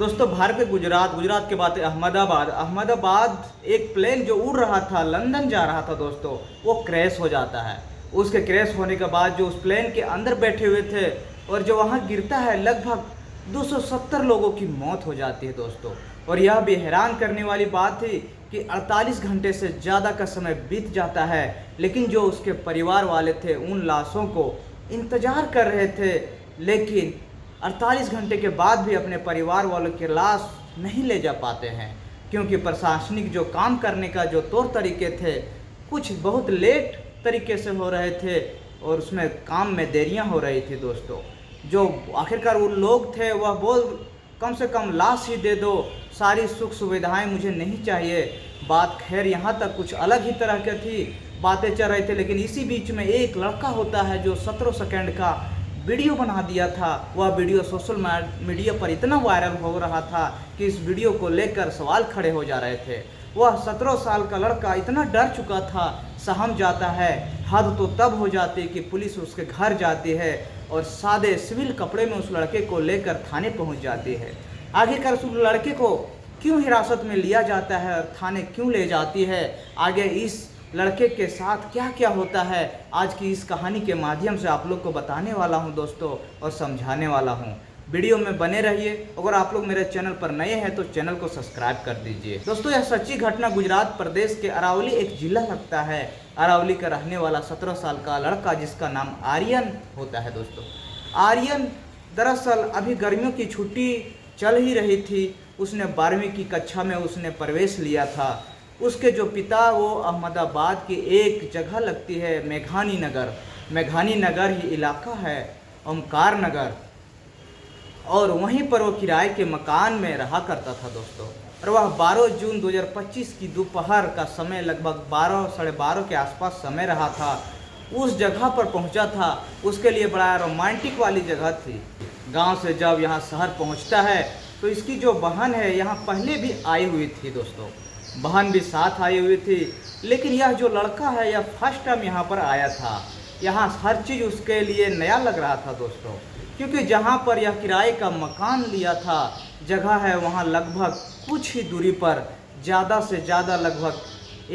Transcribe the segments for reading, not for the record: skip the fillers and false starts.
दोस्तों भारत के गुजरात के बाद अहमदाबाद एक प्लेन जो उड़ रहा था, लंदन जा रहा था दोस्तों, वो क्रैश हो जाता है। उसके क्रैश होने के बाद जो उस प्लेन के अंदर बैठे हुए थे और जो वहाँ गिरता है, लगभग 270 लोगों की मौत हो जाती है दोस्तों। और यह भी हैरान करने वाली बात थी कि 48 घंटे से ज़्यादा का समय बीत जाता है, लेकिन जो उसके परिवार वाले थे उन लाशों को इंतज़ार कर रहे थे, लेकिन 48 घंटे के बाद भी अपने परिवार वालों की लाश नहीं ले जा पाते हैं, क्योंकि प्रशासनिक जो काम करने का जो तौर तरीके थे कुछ बहुत लेट तरीके से हो रहे थे और उसमें काम में देरियां हो रही थी दोस्तों। जो आखिरकार वो लोग थे वह बोल कम से कम लाश ही दे दो, सारी सुख सुविधाएं मुझे नहीं चाहिए। बात खैर यहाँ तक कुछ अलग ही तरह की थी, बातें चल रही थी, लेकिन इसी बीच में एक लड़का होता है जो 17 सेकंड का वीडियो बना दिया था। वह वीडियो सोशल मीडिया पर इतना वायरल हो रहा था कि इस वीडियो को लेकर सवाल खड़े हो जा रहे थे। वह 17 साल का लड़का इतना डर चुका था, सहम जाता है। हद तो तब हो जाती कि पुलिस उसके घर जाती है और सादे सिविल कपड़े में उस लड़के को लेकर थाने पहुंच जाती है। आखिरकार उस लड़के को क्यों हिरासत में लिया जाता है और थाने क्यों ले जाती है, आगे इस लड़के के साथ क्या क्या होता है, आज की इस कहानी के माध्यम से आप लोग को बताने वाला हूं दोस्तों और समझाने वाला हूं। वीडियो में बने रहिए। अगर आप लोग मेरे चैनल पर नए हैं तो चैनल को सब्सक्राइब कर दीजिए। दोस्तों यह सच्ची घटना गुजरात प्रदेश के अरावली एक जिला लगता है। अरावली का रहने वाला 17 साल का लड़का जिसका नाम आर्यन होता है दोस्तों। आर्यन दरअसल अभी गर्मियों की छुट्टी चल ही रही थी, उसने 12वीं की कक्षा में उसने प्रवेश लिया था। उसके जो पिता वो अहमदाबाद की एक जगह लगती है मेघानी नगर ही इलाका है, ओमकार नगर, और वहीं पर वो किराए के मकान में रहा करता था दोस्तों। और वह 12 जून 2025 की दोपहर का समय, लगभग 12 साढ़े 12 के आसपास समय रहा था, उस जगह पर पहुंचा था। उसके लिए बड़ा रोमांटिक वाली जगह थी। गांव से जब यहाँ शहर पहुंचता है तो इसकी जो बहन है यहाँ पहले भी आई हुई थी दोस्तों, बहन भी साथ आई हुई थी, लेकिन यह जो लड़का है यह फर्स्ट टाइम यहाँ पर आया था। यहाँ हर चीज़ उसके लिए नया लग रहा था दोस्तों, क्योंकि जहाँ पर यह किराए का मकान लिया था, जगह है वहाँ लगभग कुछ ही दूरी पर, ज़्यादा से ज़्यादा लगभग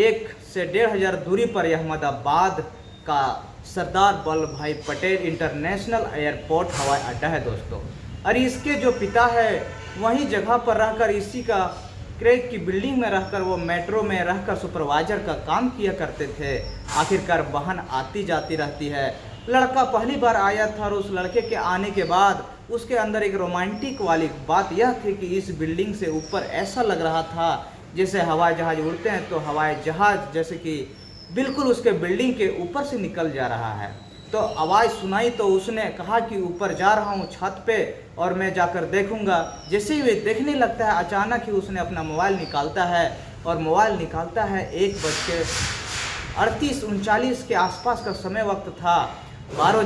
1 से 1,500 दूरी पर यह अहमदाबाद का सरदार वल्लभ भाई पटेल इंटरनेशनल एयरपोर्ट हवाई अड्डा है दोस्तों। और इसके जो पिता है वहीं जगह पर रहकर, इसी का क्रेक की बिल्डिंग में रहकर, वो मेट्रो में रहकर सुपरवाइजर का काम किया करते थे। आखिरकार बहन आती जाती रहती है। लड़का पहली बार आया था और उस लड़के के आने के बाद उसके अंदर एक रोमांटिक वाली बात यह थी कि इस बिल्डिंग से ऊपर ऐसा लग रहा था जैसे हवाई जहाज़ उड़ते हैं, तो हवाई जहाज़ जैसे कि बिल्कुल उसके बिल्डिंग के ऊपर से निकल जा रहा है। तो आवाज़ सुनाई तो उसने कहा कि ऊपर जा रहा हूँ छत पे और मैं जाकर देखूंगा। जैसे ही वे देखने लगता है, अचानक ही उसने अपना मोबाइल निकालता है और मोबाइल निकालता है 1:38-39 के आसपास का समय वक्त था। 12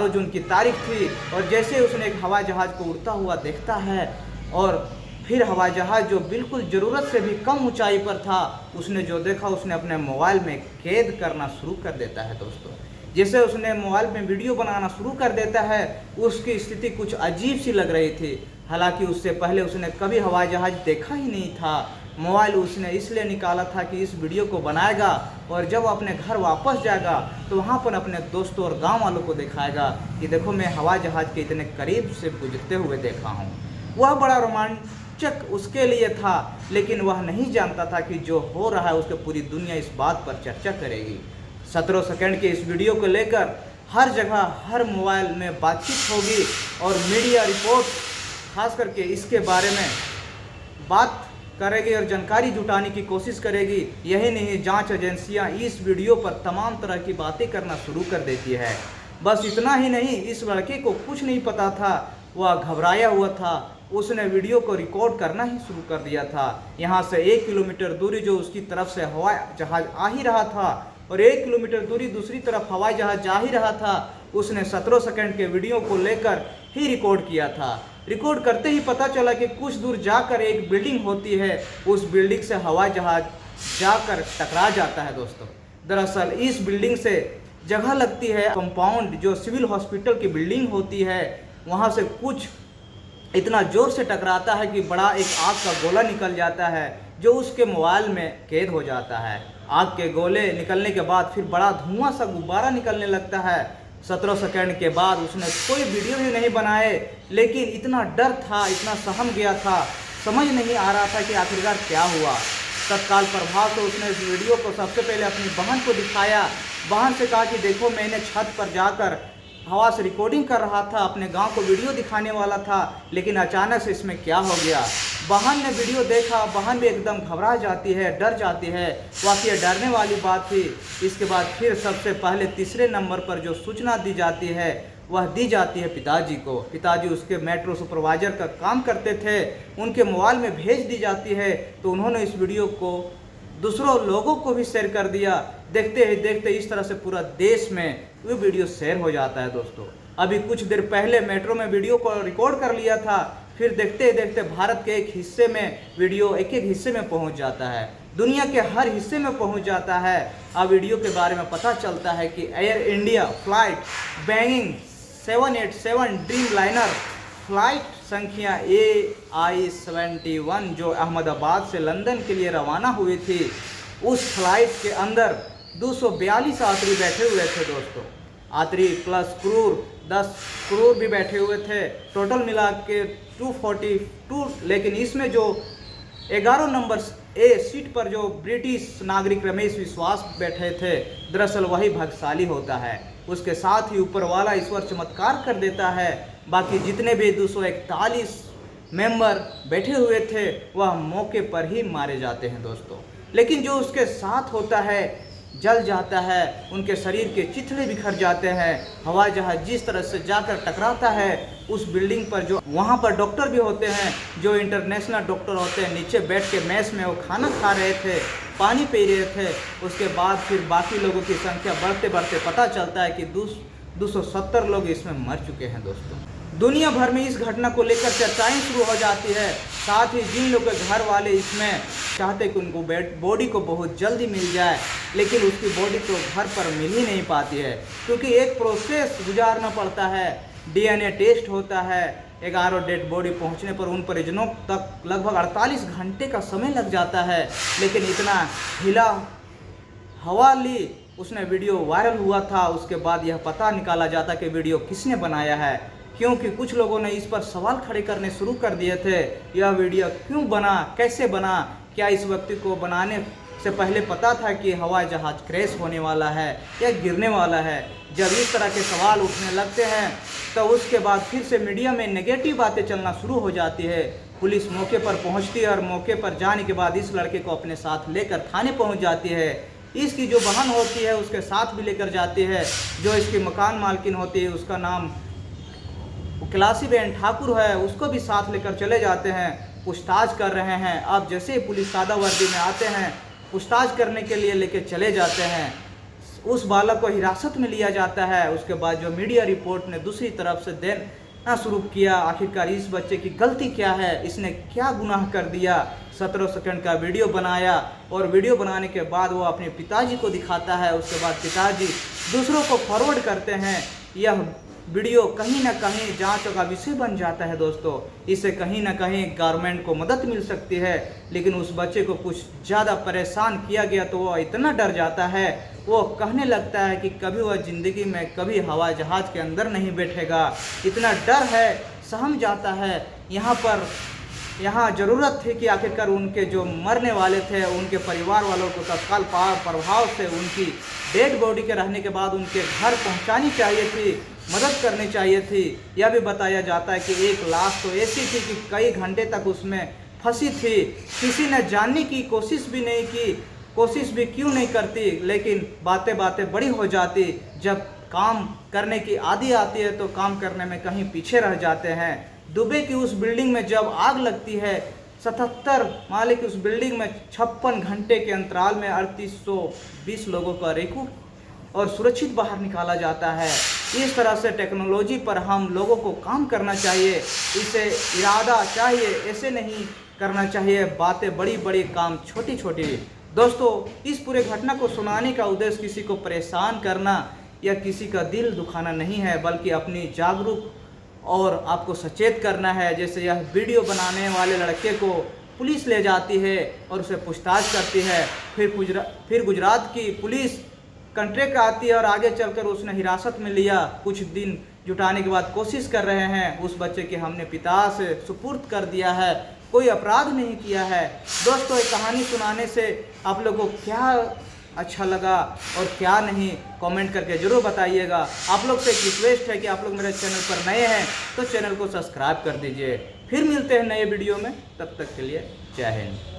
जून की तारीख थी। और जैसे उसने एक हवाई जहाज़ को उड़ता हुआ देखता है और फिर हवाई जहाज़ जो बिल्कुल ज़रूरत से भी कम ऊंचाई पर था, उसने जो देखा उसने अपने मोबाइल में कैद करना शुरू कर देता है दोस्तों। जैसे उसने मोबाइल में वीडियो बनाना शुरू कर देता है, उसकी स्थिति कुछ अजीब सी लग रही थी। हालांकि उससे पहले उसने कभी हवाई जहाज़ देखा ही नहीं था। मोबाइल उसने इसलिए निकाला था कि इस वीडियो को बनाएगा और जब अपने घर वापस जाएगा तो वहाँ पर अपने दोस्तों और गांव वालों को दिखाएगा कि देखो मैं हवाई जहाज़ के इतने करीब से गुजरते हुए देखा हूँ। वह बड़ा रोमांचक उसके लिए था, लेकिन वह नहीं जानता था कि जो हो रहा है उसके पूरी दुनिया इस बात पर चर्चा करेगी। 17 सेकंड के इस वीडियो को लेकर हर जगह हर मोबाइल में बातचीत होगी और मीडिया रिपोर्ट खास करके इसके बारे में बात करेगी और जानकारी जुटाने की कोशिश करेगी। यही नहीं, जांच एजेंसियां इस वीडियो पर तमाम तरह की बातें करना शुरू कर देती है। बस इतना ही नहीं, इस लड़के को कुछ नहीं पता था, वह घबराया हुआ था। उसने वीडियो को रिकॉर्ड करना ही शुरू कर दिया था। यहाँ से 1 किलोमीटर दूरी जो उसकी तरफ से हवाई जहाज़ आ ही रहा था और 1 किलोमीटर दूरी दूसरी तरफ हवाई जहाज़ जा ही रहा था, उसने 17 सेकंड के वीडियो को लेकर ही रिकॉर्ड किया था। रिकॉर्ड करते ही पता चला कि कुछ दूर जाकर एक बिल्डिंग होती है, उस बिल्डिंग से हवाई जहाज़ जाकर टकरा जाता है दोस्तों। दरअसल इस बिल्डिंग से जगह लगती है कंपाउंड, जो सिविल हॉस्पिटल की बिल्डिंग होती है, वहाँ से कुछ इतना ज़ोर से टकराता है कि बड़ा एक आग का गोला निकल जाता है जो उसके मोबाइल में कैद हो जाता है। आग के गोले निकलने के बाद फिर बड़ा धुआं सा गुब्बारा निकलने लगता है। 17 सेकंड के बाद उसने कोई वीडियो भी नहीं बनाए, लेकिन इतना डर था, इतना सहम गया था, समझ नहीं आ रहा था कि आखिरकार क्या हुआ। तत्काल प्रभाव से उसने इस वीडियो को सबसे पहले अपनी बहन को दिखाया। बहन से कहा कि देखो, मैंने छत पर जाकर हवा से रिकॉर्डिंग कर रहा था, अपने गांव को वीडियो दिखाने वाला था, लेकिन अचानक से इसमें क्या हो गया। बहन ने वीडियो देखा, बहन भी एकदम घबरा जाती है, डर जाती है। वाकई ये डरने वाली बात थी। इसके बाद फिर सबसे पहले तीसरे नंबर पर जो सूचना दी जाती है वह दी जाती है पिताजी को। पिताजी उसके मेट्रो सुपरवाइजर का काम करते थे, उनके मोबाइल में भेज दी जाती है। तो उन्होंने इस वीडियो को दूसरों लोगों को भी शेयर कर दिया। देखते ही देखते इस तरह से पूरा देश में वो वीडियो शेयर हो जाता है। दोस्तों, अभी कुछ देर पहले मेट्रो में वीडियो को रिकॉर्ड कर लिया था, फिर देखते ही देखते भारत के एक हिस्से में वीडियो एक एक हिस्से में पहुंच जाता है, दुनिया के हर हिस्से में पहुंच जाता है। अब वीडियो के बारे में पता चलता है कि air India flight Boeing 787 dream liner flight संख्या AI-71 जो अहमदाबाद से लंदन के लिए रवाना हुई थी, उस फ्लाइट के अंदर 242 यात्री बैठे हुए थे। दोस्तों, यात्री प्लस क्रू 10 क्रू भी बैठे हुए थे, टोटल मिला के 242। लेकिन इसमें जो 11 नंबर ए सीट पर जो ब्रिटिश नागरिक रमेश विश्वास बैठे थे, दरअसल वही भाग्यशाली होता है। उसके साथ ही ऊपर वाला ईश्वर चमत्कार कर देता है। बाकी जितने भी 241 मेंबर बैठे हुए थे वह मौके पर ही मारे जाते हैं। दोस्तों, लेकिन जो उसके साथ होता है जल जाता है, उनके शरीर के चिथड़े बिखर जाते हैं। हवाई जहाज जिस तरह से जाकर टकराता है उस बिल्डिंग पर, जो वहाँ पर डॉक्टर भी होते हैं, जो इंटरनेशनल डॉक्टर होते हैं, नीचे बैठ के मेस में वो खाना खा रहे थे, पानी पी रहे थे। उसके बाद फिर बाकी लोगों की संख्या बढ़ते बढ़ते पता चलता है कि 270 लोग इसमें मर चुके हैं। दोस्तों, दुनिया भर में इस घटना को लेकर चर्चाएं शुरू हो जाती है। साथ ही जिन लोगों के घर वाले इसमें चाहते कि उनको बॉडी को बहुत जल्दी मिल जाए, लेकिन उसकी बॉडी तो घर पर मिल ही नहीं पाती है, क्योंकि एक प्रोसेस गुजारना पड़ता है। DNA टेस्ट होता है, 11 डेड बॉडी पहुंचने पर उन परिजनों तक लगभग 48 घंटे का समय लग जाता है। लेकिन इतना हिला हवा ली उसने वीडियो वायरल हुआ था। उसके बाद यह पता निकाला जाता कि वीडियो किसने बनाया है, क्योंकि कुछ लोगों ने इस पर सवाल खड़े करने शुरू कर दिए थे। यह वीडियो क्यों बना, कैसे बना, क्या इस व्यक्ति को बनाने से पहले पता था कि हवाई जहाज क्रैश होने वाला है या गिरने वाला है। जब इस तरह के सवाल उठने लगते हैं तो उसके बाद फिर से मीडिया में नेगेटिव बातें चलना शुरू हो जाती है। पुलिस मौके पर पहुंचती है और मौके पर जाने के बाद इस लड़के को अपने साथ लेकर थाने पहुंच जाती है। इसकी जो बहन होती है उसके साथ भी लेकर जाती है। जो इसकी मकान मालकिन होती है, उसका नाम कैलाशी बेन ठाकुर है, उसको भी साथ लेकर चले जाते हैं, पूछताछ कर रहे हैं। अब जैसे ही पुलिस सादा वर्दी में आते हैं, पूछताछ करने के लिए लेके चले जाते हैं। उस बालक को हिरासत में लिया जाता है। उसके बाद जो मीडिया रिपोर्ट ने दूसरी तरफ से देना शुरू किया, आखिरकार इस बच्चे की गलती क्या है, इसने क्या गुनाह कर दिया। 17 सेकंड का वीडियो बनाया और वीडियो बनाने के बाद वो अपने पिताजी को दिखाता है। उसके बाद पिताजी दूसरों को फॉरवर्ड करते हैं। यह वीडियो कहीं ना कहीं जांच का विषय बन जाता है। दोस्तों, इससे कहीं ना कहीं गवर्नमेंट को मदद मिल सकती है। लेकिन उस बच्चे को कुछ ज़्यादा परेशान किया गया तो वो इतना डर जाता है, वो कहने लगता है कि कभी वह ज़िंदगी में कभी हवाई जहाज़ के अंदर नहीं बैठेगा। इतना डर है, सहम जाता है। यहाँ ज़रूरत थी कि आखिरकार उनके जो मरने वाले थे उनके परिवार वालों को तत्काल प्रभाव से उनकी डेड बॉडी के रहने के बाद उनके घर पहुंचानी चाहिए थी, मदद करनी चाहिए थी। यह भी बताया जाता है कि एक लाश तो ऐसी थी कि कई घंटे तक उसमें फंसी थी, किसी ने जानने की कोशिश भी नहीं की, कोशिश भी क्यों नहीं करती। लेकिन बातें बातें बड़ी हो जाती। जब काम करने की आदि आती है तो काम करने में कहीं पीछे रह जाते हैं। दुबई की उस बिल्डिंग में जब आग लगती है, 77 माले की उस बिल्डिंग में 56 घंटे के अंतराल में 3820 लोगों का रेस्क्यू और सुरक्षित बाहर निकाला जाता है। इस तरह से टेक्नोलॉजी पर हम लोगों को काम करना चाहिए, इसे इरादा चाहिए, ऐसे नहीं करना चाहिए बातें बड़ी बड़ी, काम छोटी छोटी। दोस्तों, इस पूरे घटना को सुनाने का उद्देश्य किसी को परेशान करना या किसी का दिल दुखाना नहीं है, बल्कि अपनी जागरूक और आपको सचेत करना है। जैसे यह वीडियो बनाने वाले लड़के को पुलिस ले जाती है और उसे पूछताछ करती है, फिर गुजरात की पुलिस कंट्रैक्ट आती है और आगे चलकर उसने हिरासत में लिया। कुछ दिन जुटाने के बाद कोशिश कर रहे हैं उस बच्चे के हमने पिता से सुपुर्द कर दिया है, कोई अपराध नहीं किया है। दोस्तों, एक कहानी सुनाने से आप लोगों को क्या अच्छा लगा और क्या नहीं, कमेंट करके ज़रूर बताइएगा। आप लोग से एक रिक्वेस्ट है कि आप लोग मेरे चैनल पर नए हैं तो चैनल को सब्सक्राइब कर दीजिए। फिर मिलते हैं नए वीडियो में, तब तक के लिए जय हिंद।